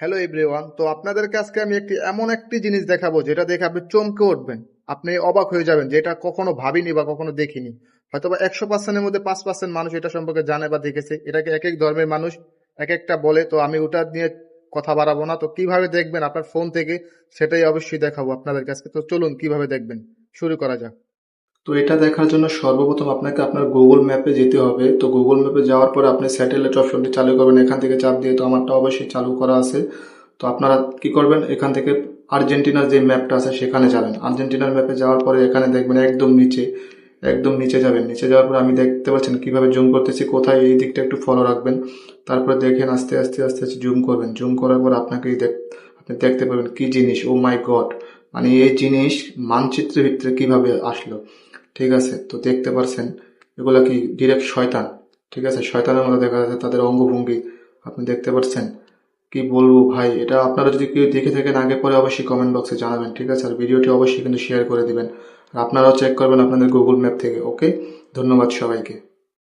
Hello everyone, তো আপনাদেরকে আজকে আমি এমন একটি জিনিস দেখাবো যেটা দেখে আপনি চমকে উঠবেন। আপনি অবাক হয়ে যাবেন যে এটা কখনো ভাবিনি বা কখনো দেখিনি। হয়তোবা 100%-এর মধ্যে 5% মানুষ এটা সম্পর্কে জানে বা দেখেছে। এটাকে এক এক ধর্মের মানুষ এক একটা বলে, তো আমি ওটা নিয়ে কথা বাড়াবো না। তো কিভাবে দেখবেন আপনার ফোন থেকে, সেটাই অবশ্যই দেখাবো আপনাদের কাছে। তো চলুন কিভাবে দেখবেন শুরু করা যাক। তো এটা দেখার জন্য সর্বপ্রথম আপনাকে আপনার গুগল ম্যাপে যেতে হবে। তো গুগল ম্যাপে যাওয়ার পরে আপনি স্যাটেলাইট অপশনটি চালু করবেন এখান থেকে চাপ দিয়ে। তো আমারটা অবশ্যই চালু করা আছে। তো আপনারা কি করবেন, এখান থেকে আর্জেন্টিনার যে ম্যাপটা আছে সেখানে যাবেন। আর্জেন্টিনার ম্যাপে যাওয়ার পরে এখানে দেখবেন একদম নিচে যাবেন। নিচে যাওয়ার পরে আমি দেখতে পাচ্ছেন কিভাবে জুম করতেছি, কোথায় এই দিকটা একটু ফলো রাখবেন। তারপরে দেখেন আস্তে আস্তে আস্তে আস্তে জুম করবেন। জুম করার পর আপনি দেখতে পাবেন কি জিনিস, ও মাই গড, মানে এই জিনিস মানচিত্রের ভিতরে কিভাবে আসলো। ঠিক আছে, তো দেখতে পারছেন এগুলা কি ডিরেক্ট শয়তান। ঠিক আছে, শয়তানের মধ্যে দেখা যাচ্ছে তাদের অঙ্গভঙ্গি আপনি দেখতে পাচ্ছেন। কি বলবো ভাই, এটা আপনারা যদি কেউ দেখে থাকেন আগে পরে অবশ্যই কমেন্ট বক্সে জানাবেন। ঠিক আছে, আর ভিডিওটি অবশ্যই কিন্তু শেয়ার করে দিবেন। আর আপনারাও চেক করবেন আপনাদের গুগল ম্যাপ থেকে। ওকে, ধন্যবাদ সবাইকে।